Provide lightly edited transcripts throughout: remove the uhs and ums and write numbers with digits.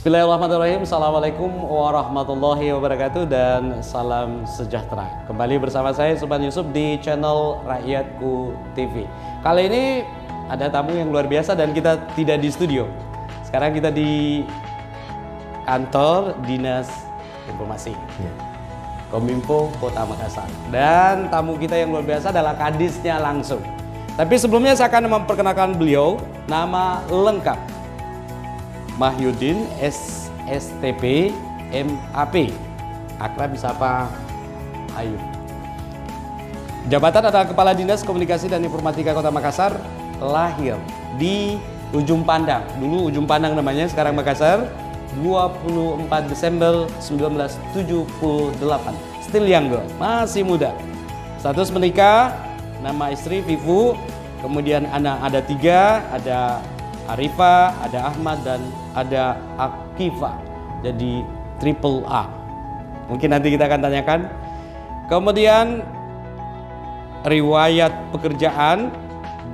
Bismillahirrahmanirrahim. Assalamualaikum warahmatullahi wabarakatuh dan salam sejahtera. Kembali bersama saya Subhan Yusuf di channel Rakyatku TV. Kali ini ada tamu yang luar biasa dan kita tidak di studio. Sekarang kita di kantor Dinas Informasi Kominfo Kota Makassar. Dan tamu kita yang luar biasa adalah kadisnya langsung. Tapi sebelumnya saya akan memperkenalkan beliau. Nama lengkap Mahyudin SSTP MAP, akrab disapa Ayub. Jabatan adalah Kepala Dinas Komunikasi dan Informatika Kota Makassar. Lahir di Ujung Pandang, dulu Ujung Pandang namanya, sekarang Makassar. 24 Desember 1978. Still younger, masih muda. Status menikah, nama istri Vivu. Kemudian anak ada 3, ada Arifa, ada Ahmad, dan ada Akifa. Jadi triple A. Mungkin nanti kita akan tanyakan. Kemudian riwayat pekerjaan,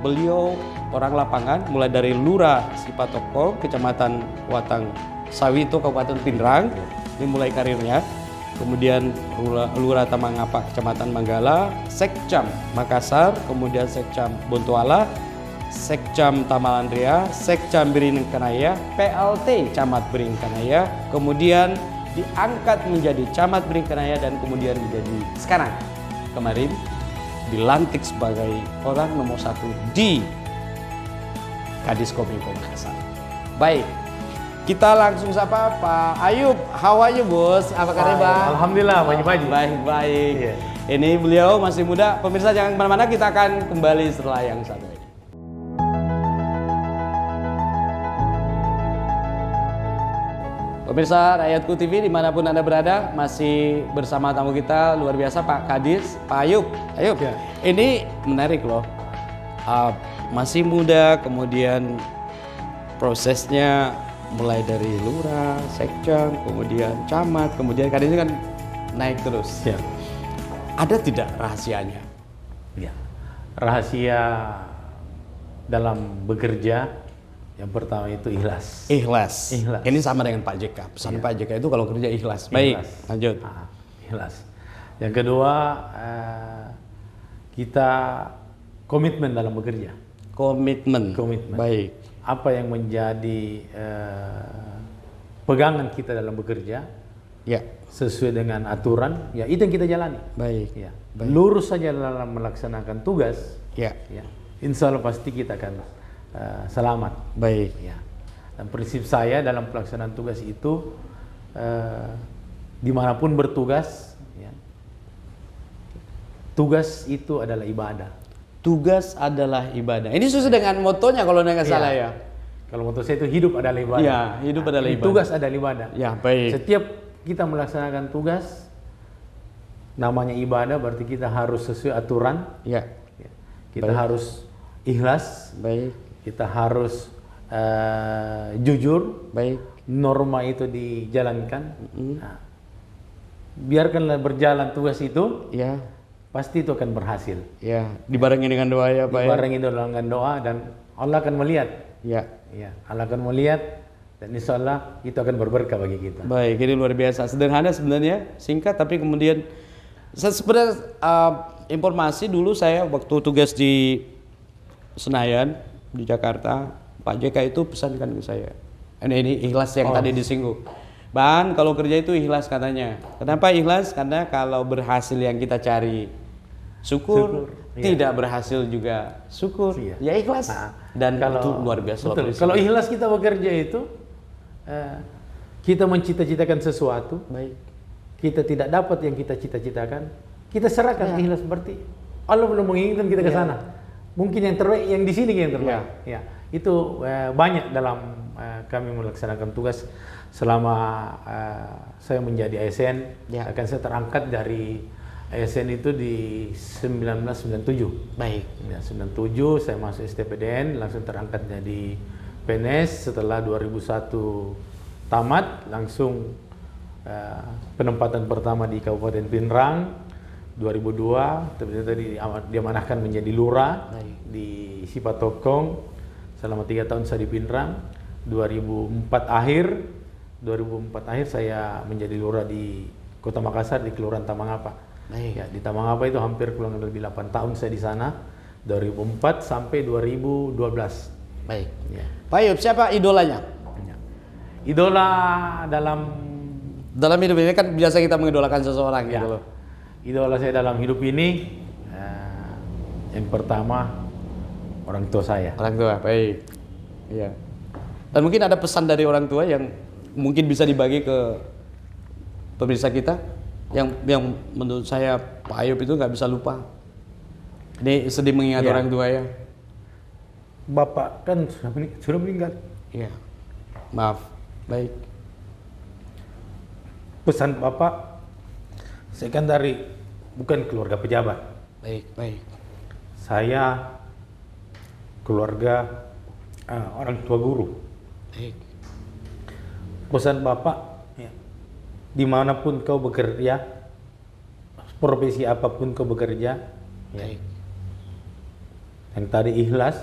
beliau orang lapangan, mulai dari Lurah Sipatoko, Kecamatan Watang Sawito, Kabupaten Pindrang. Ini mulai karirnya. Kemudian Lurah Tamangapak, Kecamatan Manggala, Sekcam Makassar, kemudian Sekcam Bontoala, Sekcam Tamalandria, Sekcam Biringkanaya, PLT Camat Biringkanaya, kemudian diangkat menjadi Camat Biringkanaya, dan kemudian menjadi sekarang kemarin dilantik sebagai orang nomor 1 di Kadis Kominfo Makassar. Baik, kita langsung sapa Pak Ayub. How are you, Bos? Apa kabar, Bang? Alhamdulillah, baik-baik. Baik-baik. Ini beliau masih muda. Pemirsa jangan kemana-mana, kita akan kembali setelah yang satu ini. Pemirsa Rakyatku TV dimanapun Anda berada, masih bersama tamu kita luar biasa, Pak Kadis, Pak Ayub. Ayub, ya. Ini menarik loh. Masih muda, kemudian prosesnya mulai dari lurah, sekcam, kemudian camat, kemudian kadis ini kan naik terus. Ya. Ada tidak rahasianya? Ya. Rahasia dalam bekerja yang pertama itu ikhlas. Ikhlas. Ikhlas. Ini sama dengan Pak JK. Pesan Pak JK itu kalau kerja ikhlas. Baik, lanjut. Ikhlas. Yang kedua, kita komitmen dalam bekerja. Komitmen. Baik. Apa yang menjadi pegangan kita dalam bekerja, ya, sesuai dengan aturan, ya itu yang kita jalani. Baik. Ya. Baik. Lurus saja dalam melaksanakan tugas, ya, insya Allah pasti kita akan selamat. Baik. Ya. Dan prinsip saya dalam pelaksanaan tugas itu, dimanapun bertugas, ya, tugas itu adalah ibadah. Tugas adalah ibadah. Ini sesuai dengan motonya kalau nggak salah ya. Kalau moto saya itu hidup adalah ibadah. Ya, hidup adalah ibadah. Tugas adalah ibadah. Ya, baik. Setiap kita melaksanakan tugas, namanya ibadah, berarti kita harus sesuai aturan. Ya. Kita harus ikhlas. Baik. Kita harus jujur. Baik. Norma itu dijalankan. Nah, biarkanlah berjalan tugas itu. Ya. Pasti itu akan berhasil. Ya, dibarengi dengan doa ya, Pak. Dibarengi dengan doa, dan Allah akan melihat. Ya. Ya, Allah akan melihat, dan insya Allah itu akan berberkah bagi kita. Baik, ini luar biasa. Sederhana sebenarnya, singkat, tapi kemudian sebenarnya informasi dulu saya waktu tugas di Senayan di Jakarta, Pak JK itu pesankan ke saya. Ini ikhlas yang tadi disinggung. Bang, kalau kerja itu ikhlas katanya. Kenapa ikhlas? Karena kalau berhasil yang kita cari, syukur. Tidak berhasil juga syukur. Ya ikhlas. Dan kalau, itu luar biasa. Betul. Kalau ikhlas kita bekerja itu, kita mencita-citakan sesuatu. Baik. Kita tidak dapat yang kita cita-citakan, kita serahkan ikhlas, seperti Allah belum menginginkan kita ke sana. Mungkin yang terbaik yang di sini yang terbaik. Ya. Itu banyak dalam kami melaksanakan tugas. Selama saya menjadi ASN, akan saya terangkat dari ASN itu di 1997. Baik. Ya, 97 saya masuk STPDN, langsung terangkat jadi PNS. Setelah 2001 tamat, langsung penempatan pertama di Kabupaten Pindrang. 2002 ternyata diamanahkan menjadi lurah di Sipatokong selama 3 tahun saya di Pindrang. 2004 akhir 2004 akhir saya menjadi lurah di Kota Makassar di Kelurahan Tamangapa. Baik. Ya, di Tamangapa itu hampir kurang lebih 8 tahun saya di sana, 2004 sampai 2012. Baik. Ya. Pak Ayub, siapa idolanya? Ya. Idola Dalam hidup ini kan biasa kita mengidolakan seseorang ya, gitu loh. idola saya dalam hidup ini yang pertama orang tua saya. Orang tua, baik. Iya. Dan mungkin ada pesan dari orang tua yang mungkin bisa dibagi ke pemirsa kita yang menurut saya Pak Ayub itu nggak bisa lupa. Ini sedih mengingat Iya. orang tua ya. Bapak kan sudah meninggal. Iya. Maaf. Baik. Pesan Bapak, saya kan bukan keluarga pejabat. Baik, baik. Saya keluarga orang tua guru. Baik. Pesan Bapak, ya, dimanapun kau bekerja, profesi apapun kau bekerja, ya, Baik. yang tadi ikhlas,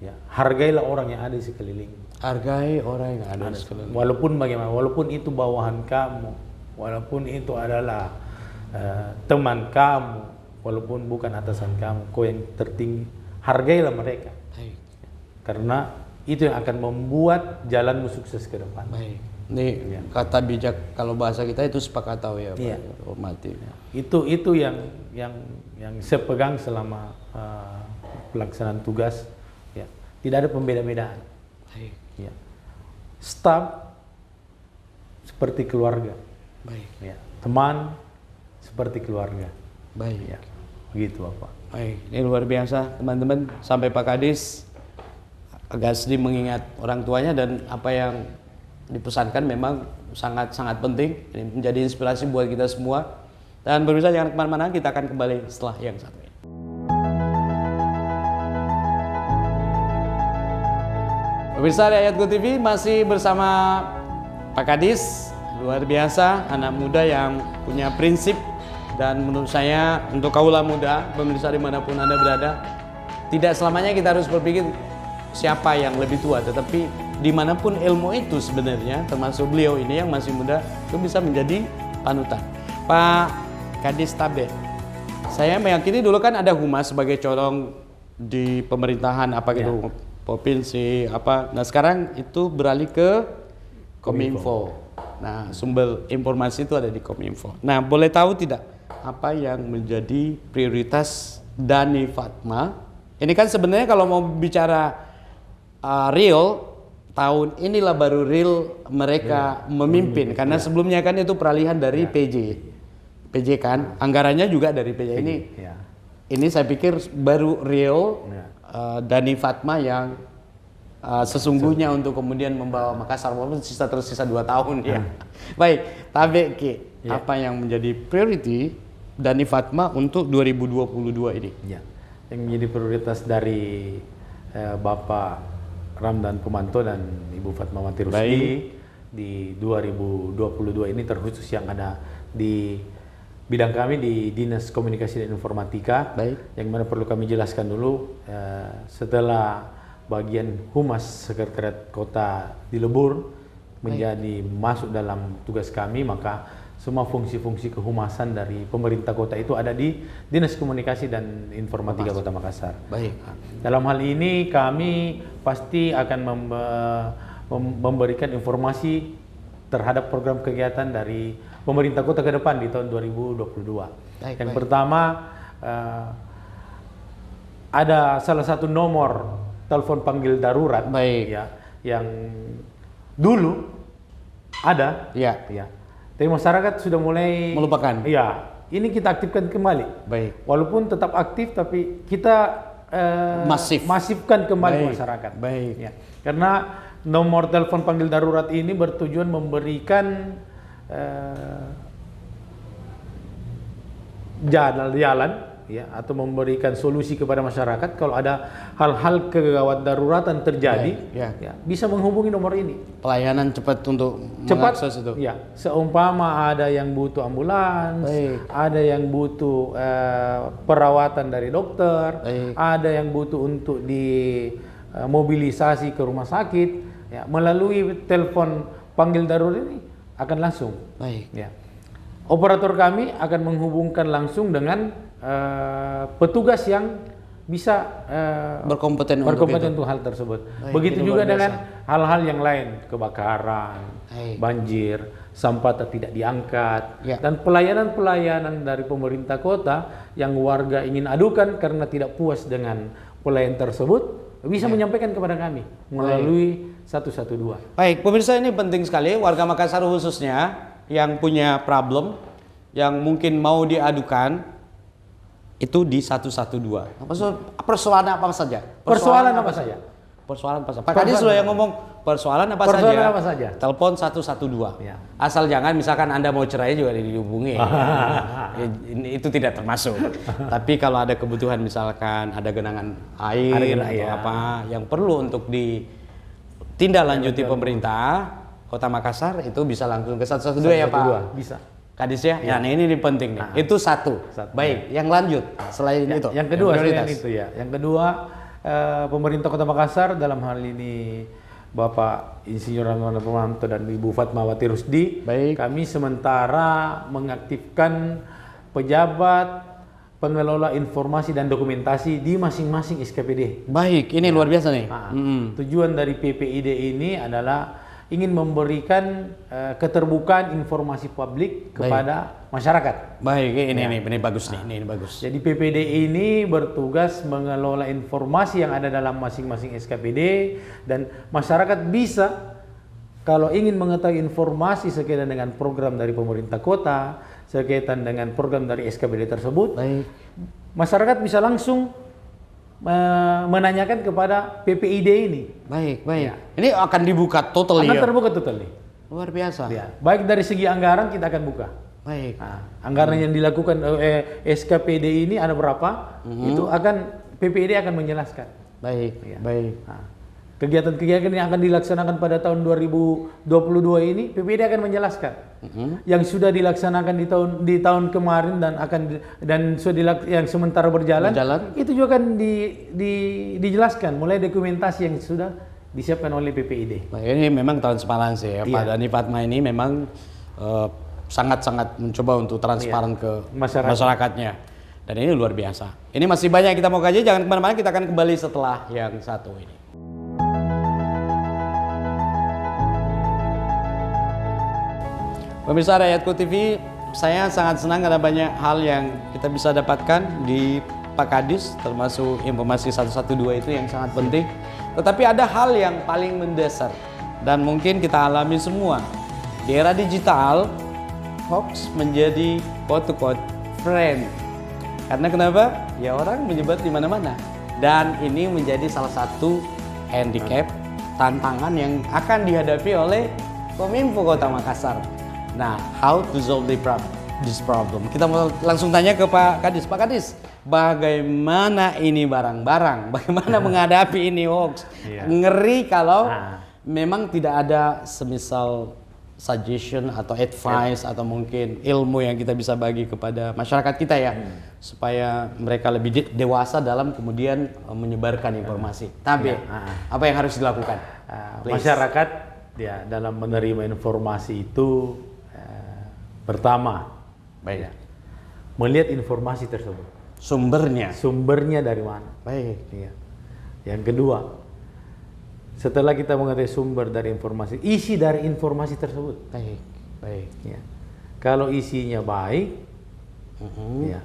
ya, hargailah orang yang ada di sekeliling. Hargai orang yang ada di sekeliling. Walaupun bagaimana, walaupun itu bawahan kamu, walaupun itu adalah teman kamu, walaupun bukan atasan kamu, kau yang tertinggi, hargailah mereka. Baik. Karena itu yang akan membuat jalanmu sukses ke depan. Baik. Ini kata bijak kalau bahasa kita itu sepakat tahu ya, Pak. Iya. Hormati. Itu yang saya pegang selama pelaksanaan tugas. Ya, tidak ada pembeda-bedaan. Baik. Ya. Staf seperti keluarga. Baik. Ya. Teman seperti keluarga. Baik. Ya. Begitu Bapak. Baik, ini luar biasa teman-teman. Sampai Pak Kadis agak sedih mengingat orang tuanya dan apa yang dipesankan memang sangat-sangat penting. Ini menjadi inspirasi buat kita semua. Dan pemirsa jangan kemana-mana, kita akan kembali setelah yang satu ini. Pemirsa Ayatku TV masih bersama Pak Kadis, luar biasa, anak muda yang punya prinsip. Dan menurut saya untuk kaula muda, pemirsa dimanapun Anda berada, tidak selamanya kita harus berpikir siapa yang lebih tua, tetapi dimanapun ilmu itu sebenarnya, termasuk beliau ini yang masih muda, itu bisa menjadi panutan. Pak Kadis Tabe, saya meyakini dulu kan ada humas sebagai corong di pemerintahan apa gitu, provinsi apa. Nah sekarang itu beralih ke Kominfo. Nah sumber informasi itu ada di Kominfo. Nah boleh tahu tidak apa yang menjadi prioritas Dhani Fatma? Ini kan sebenarnya kalau mau bicara real, tahun inilah baru real mereka memimpin. Karena sebelumnya kan itu peralihan dari PJ kan, anggarannya juga dari PJ. Ini saya pikir baru real Dhani Fatma yang sesungguhnya untuk kemudian membawa Makassar, walaupun tersisa 2 tahun ya. Baik, Tabe Ki, apa yang menjadi priority Dhani Fatma untuk 2022 ini? Ya, yang menjadi prioritas dari Bapak Ramdan Pomanto dan Ibu Fatmawati Rusdi di 2022 ini, terkhusus yang ada di bidang kami di Dinas Komunikasi dan Informatika. Yang mana perlu kami jelaskan dulu, setelah bagian Humas Sekretariat Kota di Lebur menjadi masuk dalam tugas kami, maka semua fungsi-fungsi kehumasan dari pemerintah kota itu ada di Dinas Komunikasi dan Informatika Kota Makassar. Baik. Dalam hal ini kami pasti akan memberikan informasi terhadap program kegiatan dari pemerintah kota ke depan di tahun 2022. Yang pertama, ada salah satu nomor telepon panggil darurat ya, yang dulu ada, tapi masyarakat sudah mulai melupakan. Iya, ini kita aktifkan kembali. Walaupun tetap aktif, tapi kita masifkan kembali masyarakat. Ya. Karena nomor telepon panggil darurat ini bertujuan memberikan jalan ya, atau memberikan solusi kepada masyarakat kalau ada hal-hal kegawat daruratan terjadi, bisa menghubungi nomor ini. Pelayanan cepat untuk mengakses itu. Ya, seumpama ada yang butuh ambulans, ada yang butuh perawatan dari dokter, ada yang butuh untuk dimobilisasi ke rumah sakit, ya, melalui telepon panggil darurat ini akan langsung. Baik. Ya. Operator kami akan menghubungkan langsung dengan petugas yang bisa Berkompeten untuk hal tersebut. Baik, Begitu ini juga luar biasa. dengan hal-hal yang lain, kebakaran, Baik. banjir, sampah tidak diangkat, Ya. dan pelayanan-pelayanan dari pemerintah kota yang warga ingin adukan karena tidak puas dengan pelayanan tersebut bisa menyampaikan kepada kami melalui 112. Baik, pemirsa, ini penting sekali warga Makassar khususnya yang punya problem yang mungkin mau diadukan itu di 112. Persoalan apa saja? Persoalan apa saja? Persoalan apa saja? Pak Kadis sudah yang ngomong persoalan apa Persoalan saja? apa saja? Telepon 112. Ya. Asal jangan misalkan Anda mau cerai juga dihubungi. Itu tidak termasuk. Tapi kalau ada kebutuhan misalkan ada genangan air atau apa yang perlu untuk ditindaklanjuti pemerintah Kota Makassar, itu bisa langsung ke 112 ya Pak? Bisa. Kadis ya? Ya, nah ini penting nih. Itu satu. Baik, yang lanjut selain itu. Yang kedua prioritas. selain itu ya. Yang kedua, pemerintah Kota Makassar dalam hal ini Bapak Insinyur Ranggawana Purwanto dan Ibu Fatmawati Rusdi, Baik. kami sementara mengaktifkan pejabat pengelola informasi dan dokumentasi di masing-masing SKPD. Baik, ini luar biasa nih. Tujuan dari PPID ini adalah ingin memberikan keterbukaan informasi publik kepada masyarakat. Baik, ini bagus nih. Ini bagus. Jadi PPD ini bertugas mengelola informasi yang ada dalam masing-masing SKPD, dan masyarakat bisa kalau ingin mengetahui informasi sekaitan dengan program dari pemerintah kota, sekaitan dengan program dari SKPD tersebut, Baik. masyarakat bisa langsung menanyakan kepada PPID ini. Baik, baik. Ya. Ini akan dibuka total Akan ya. terbuka total nih. Luar biasa. Ya. Baik dari segi anggaran kita akan buka. Baik. Nah, anggaran yang dilakukan SKPD ini ada berapa? Itu akan PPID akan menjelaskan. Baik, Ya. baik. Nah, kegiatan-kegiatan yang akan dilaksanakan pada tahun 2022 ini PPID akan menjelaskan. Yang sudah dilaksanakan di tahun kemarin dan sudah yang sementara berjalan, itu juga akan dijelaskan mulai dokumentasi yang sudah disiapkan oleh PPID. Baik, ini memang transparansi ya. Pak Dhani Fatma ini memang sangat-sangat mencoba untuk transparan ke masyarakatnya. Dan ini luar biasa. Ini masih banyak kita mau kaji, jangan kemana-mana, kita akan kembali setelah yang satu ini. Pemirsa Rakyatku TV, saya sangat senang karena banyak hal yang kita bisa dapatkan di Pak Kadis, termasuk informasi 112 itu yang sangat penting. Tetapi ada hal yang paling mendasar dan mungkin kita alami semua. Di era digital, hoax menjadi quote-to-quote friend. Karena kenapa? Ya orang menyebar di mana-mana. Dan ini menjadi salah satu handicap, tantangan yang akan dihadapi oleh Kominfo Kota Makassar. Nah, how to solve this problem? Kita mau langsung tanya ke Pak Kadis. Pak Kadis, bagaimana ini barang-barang? Bagaimana menghadapi ini hoax? Ngeri kalau memang tidak ada semisal suggestion atau advice atau mungkin ilmu yang kita bisa bagi kepada masyarakat kita ya, supaya mereka lebih dewasa dalam kemudian menyebarkan informasi. Tapi apa yang harus dilakukan? Masyarakat ya dalam menerima informasi itu pertama, melihat informasi tersebut. Sumbernya dari mana? Baik. Ya. Yang kedua, setelah kita mengetahui sumber dari informasi, isi dari informasi tersebut. Baik. Ya. Kalau isinya baik, ya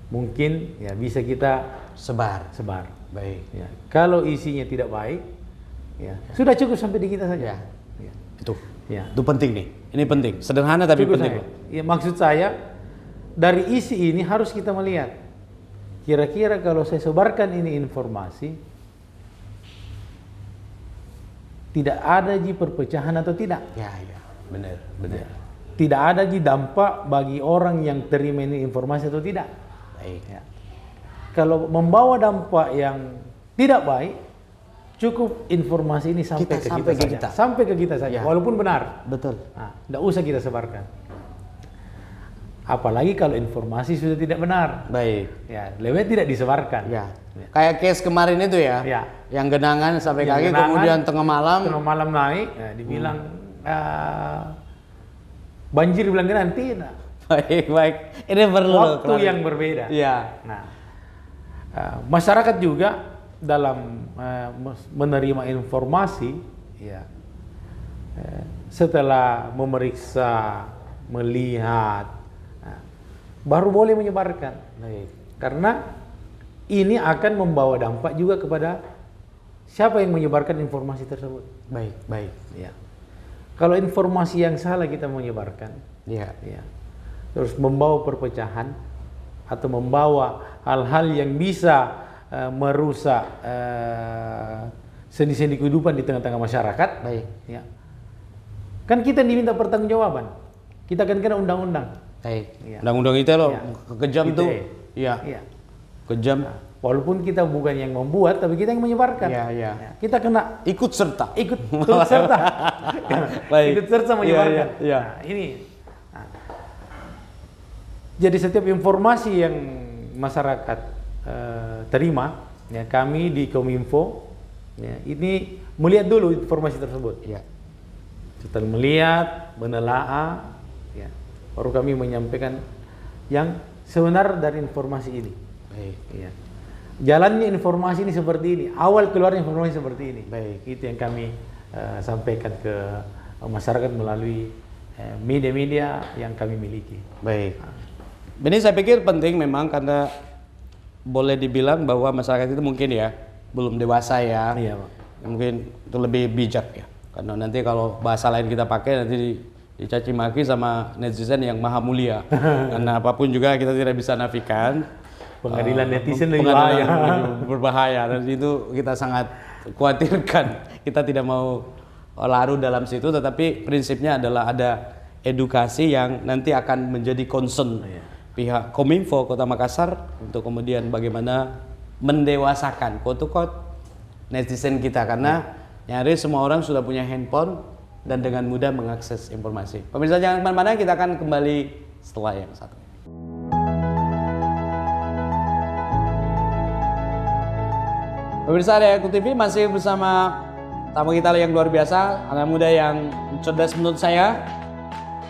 mungkin ya bisa kita sebar. Baik. Ya. Kalau isinya tidak baik, ya sudah cukup sampai di kita saja. Ya. Itu. Ya. Itu penting nih. Ini penting. Sederhana tapi Cukup penting. Ya, maksud saya dari isi ini harus kita melihat. Kira-kira kalau saya sebarkan ini informasi, tidak ada perpecahan atau tidak? Ya. Benar. Tidak ada dampak bagi orang yang terima ini informasi atau tidak? Baik. Ya. Kalau membawa dampak yang tidak baik, cukup informasi ini sampai ke kita saja, walaupun benar. Betul. Nah, tidak usah kita sebarkan. Apalagi kalau informasi sudah tidak benar. Baik. Ya, lebih tidak disebarkan. Ya. Kayak case kemarin itu ya. Yang genangan sampai kaki, kemudian tengah malam naik, dibilang banjir bilang nanti. Baik. Ini perlu Waktu yang berbeda. Iya. Nah, masyarakat juga dalam menerima informasi, ya, setelah memeriksa, melihat, baru boleh menyebarkan. Baik. Karena ini akan membawa dampak juga kepada siapa yang menyebarkan informasi tersebut. Baik. Ya. Kalau informasi yang salah kita menyebarkan, Iya. ya, terus membawa perpecahan atau membawa hal-hal yang bisa merusak sendi-sendi kehidupan di tengah-tengah masyarakat. Baik. Ya. Kan kita diminta pertanggungjawaban. Kita akan kena undang-undang. Baik. Iya. Undang-undang itu loh Iya. kejam Kita, tuh. Iya. Iya. Kejam. Walaupun kita bukan yang membuat, tapi kita yang menyebarkan. Iya. Ya, kita kena Ikut serta. ikut turut serta. Baik. Ikut serta menyebarkan. Iya. Nah, ini. Nah, jadi setiap informasi yang masyarakat terima, ya, kami di Kominfo, ya, ini melihat dulu informasi tersebut. Iya. Setelah melihat, menelaah, ya, baru kami menyampaikan yang sebenar dari informasi ini. Baik. Ya. Jalannya informasi ini seperti ini, awal keluar informasi seperti ini. Baik. Itu yang kami sampaikan ke masyarakat melalui media-media yang kami miliki. Baik. Ini saya pikir penting memang karena boleh dibilang bahwa masyarakat itu mungkin ya belum dewasa ya. Iya, Pak. Mungkin itu lebih bijak ya. Karena nanti kalau bahasa lain kita pakai nanti dicaci maki sama netizen yang maha mulia. Karena apapun juga kita tidak bisa nafikan. Pengadilan netizen lebih Pengadilan bahaya. lebih berbahaya dan itu kita sangat khawatirkan. Kita tidak mau larut dalam situ, tetapi prinsipnya adalah ada edukasi yang nanti akan menjadi concern pihak Kominfo Kota Makassar untuk kemudian bagaimana mendewasakan quote-unquote netizen kita, karena nyaris semua orang sudah punya handphone dan dengan mudah mengakses informasi. Pemirsa jangan kemana-mana, kita akan kembali setelah yang satu. Pemirsa Aryaku TV masih bersama tamu kita yang luar biasa, anak muda yang cerdas menurut saya,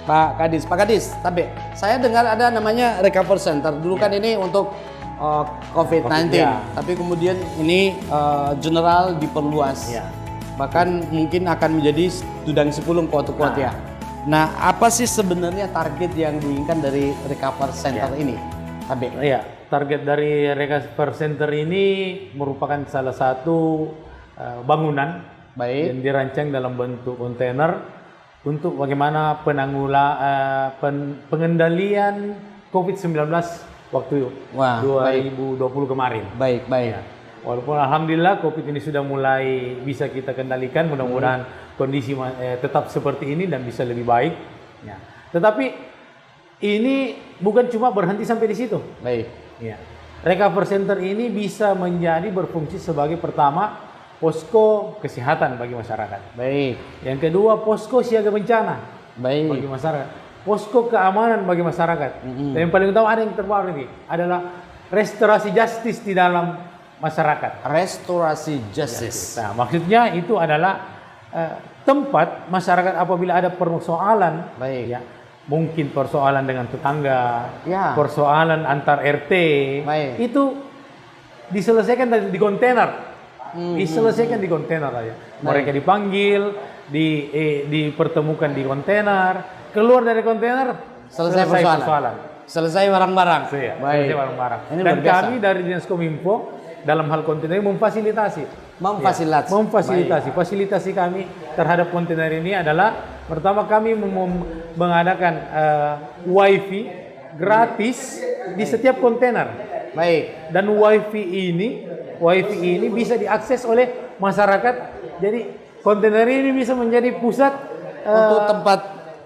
Pak Kadis. Pak Kadis, tapi saya dengar ada namanya Recover Center. Dulu kan ini untuk COVID-19, ya. tapi kemudian ini general diperluas. Ya. Bahkan mungkin akan menjadi Tudang Sepulung quote-unquote ya. Nah, apa sih sebenarnya target yang diinginkan dari Recover Center ini? Tabe. Iya, target dari Recover Center ini merupakan salah satu bangunan Baik. yang dirancang dalam bentuk kontainer untuk bagaimana pengendalian COVID-19 waktu Wah, 2020 kemarin. Baik. Ya. Walaupun alhamdulillah COVID ini sudah mulai bisa kita kendalikan, mudah-mudahan kondisi tetap seperti ini dan bisa lebih baik. Ya. Tetapi ini bukan cuma berhenti sampai di situ. Baik. Ya. Recover Center ini bisa menjadi berfungsi sebagai pertama posko kesehatan bagi masyarakat. Baik. Yang kedua posko siaga bencana bagi Baik. masyarakat. Posko keamanan bagi masyarakat. Dan yang paling utama ada yang terbaru ini adalah restorasi justice di dalam masyarakat. Restorasi justice. Nah, maksudnya itu adalah tempat masyarakat apabila ada persoalan, Baik. ya, mungkin persoalan dengan tetangga, Ya. persoalan antar RT, Baik. itu diselesaikan di kontainer. Diselesaikan di kontainer aja. Mereka dipanggil, dipertemukan di kontainer, keluar dari kontainer, Selesai persoalan. Selesai barang-barang. Iya, Baik. selesai barang-barang. Ini Dan luar biasa. kami dari Dinas Kominfo dalam hal kontainer ini memfasilitasi. Memfasilitasi. Ya, memfasilitasi. Fasilitasi kami terhadap kontainer ini adalah pertama kami mengadakan wifi gratis di setiap kontainer. Baik. Dan wifi ini bisa diakses oleh masyarakat. Jadi kontainer ini bisa menjadi pusat Untuk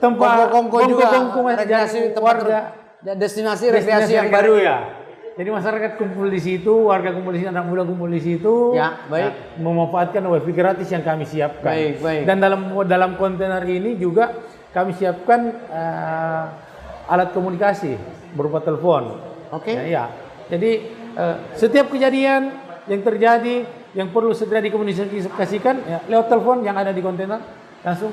tempat kongko juga rekreasi, warga, destinasi rekreasi yang baru ya. Jadi masyarakat kumpul di situ, warga kumpul di situ, anak muda kumpul di situ. Ya, baik. Nah, memanfaatkan wifi gratis yang kami siapkan. Baik. Dan dalam kontainer ini juga kami siapkan alat komunikasi berupa telepon. Oke. Ya. Jadi setiap kejadian yang terjadi yang perlu segera dikomunikasikan ya, lewat telepon yang ada di kontainer langsung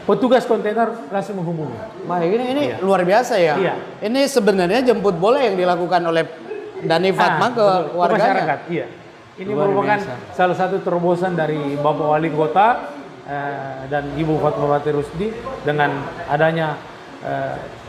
petugas kontainer langsung menghubungi. Baik, ini Iya. luar biasa ya. Iya. Ini sebenarnya jemput bola yang dilakukan oleh Dani Fatma ke betul, ke warganya. masyarakat. Iya. Ini Luar merupakan biasa. salah satu terobosan dari Bapak Wali Kota dan Ibu Fatmawati Rusdi dengan adanya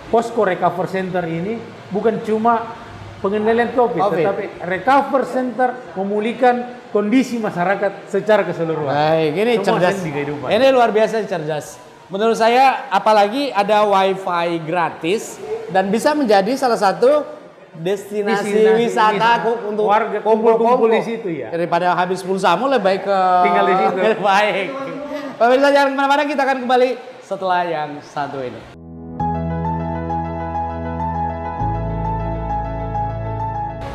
Posko Recover Center ini bukan cuma pengendalian COVID, tetapi Recover Center memulihkan kondisi masyarakat secara keseluruhan. Baik, ini Semua cerdas. sendi kehidupan. Ini luar biasa cerdas. Menurut saya, apalagi ada WiFi gratis dan bisa menjadi salah satu destinasi wisata untuk warga kumpul-kumpul di situ ya. Daripada habis pulsamu lebih baik ke Tinggal di situ. Baik. Pemirsa jangan kemana-mana, kita akan kembali setelah yang satu ini.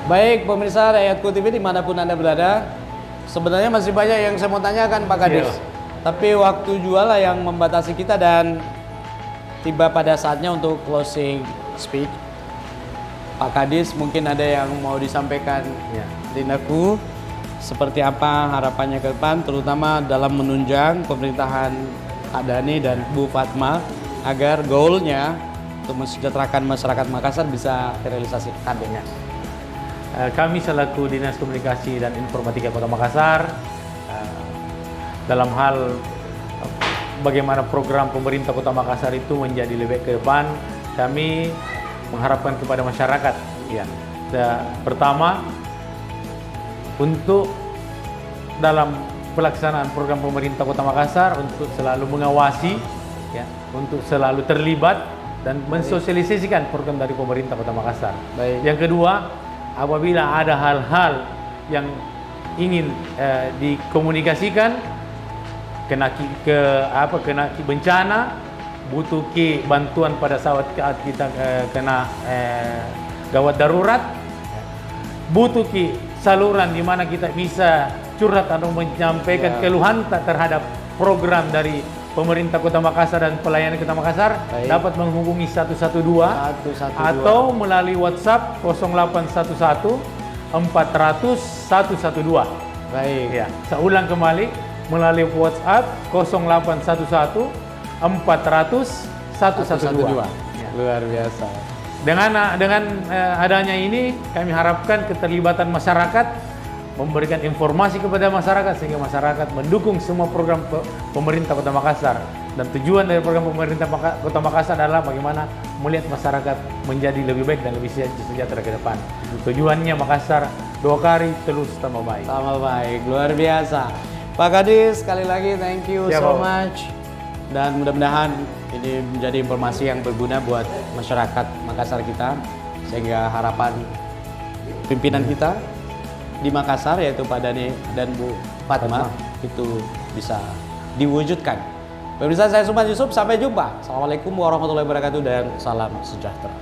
Baik, pemirsa Rakyatku TV dimanapun Anda berada, sebenarnya masih banyak yang saya mau tanyakan Pak Kadis. Iya. Tapi waktu jual yang membatasi kita dan tiba pada saatnya untuk closing speech. Pak Kadis, mungkin ada yang mau disampaikan Ya. Dindaku, seperti apa harapannya ke depan, terutama dalam menunjang pemerintahan Adani dan Bu Fatma agar goalnya untuk mensejahterakan masyarakat Makassar bisa terrealisasi. Kadenya. Kami selaku Dinas Komunikasi dan Informatika Kota Makassar dalam hal bagaimana program pemerintah Kota Makassar itu menjadi lebih baik ke depan, kami mengharapkan kepada masyarakat ya. Pertama, untuk dalam pelaksanaan program pemerintah Kota Makassar untuk selalu mengawasi ya, untuk selalu terlibat dan mensosialisasikan program dari pemerintah Kota Makassar. Baik. Yang kedua, apabila ada hal-hal yang ingin dikomunikasikan kena bencana, butuh bantuan pada saat kita kena gawat darurat, butuh saluran di mana kita bisa curhat atau menyampaikan keluhan terhadap program dari pemerintah Kota Makassar dan pelayanan Kota Makassar. Baik. Dapat menghubungi 112 atau melalui WhatsApp 0811 400 112. Baik. Ya, saya ulang kembali melalui WhatsApp 0811 400 112. Ya. Luar biasa. Dengan adanya ini kami harapkan keterlibatan masyarakat, memberikan informasi kepada masyarakat sehingga masyarakat mendukung semua program pemerintah Kota Makassar. Dan tujuan dari program pemerintah Kota Makassar adalah bagaimana melihat masyarakat menjadi lebih baik dan lebih sejahtera ke depan. Tujuannya Makassar 2 kali terus tambah baik. Sama baik, luar biasa. Pak Kadis, sekali lagi thank you so much. Dan mudah-mudahan ini menjadi informasi yang berguna buat masyarakat Makassar kita, sehingga harapan pimpinan kita di Makassar yaitu Pak Dani dan Bu Fatma itu bisa diwujudkan. Pemirsa, saya Suman Yusuf, sampai jumpa. Assalamualaikum warahmatullahi wabarakatuh dan salam sejahtera.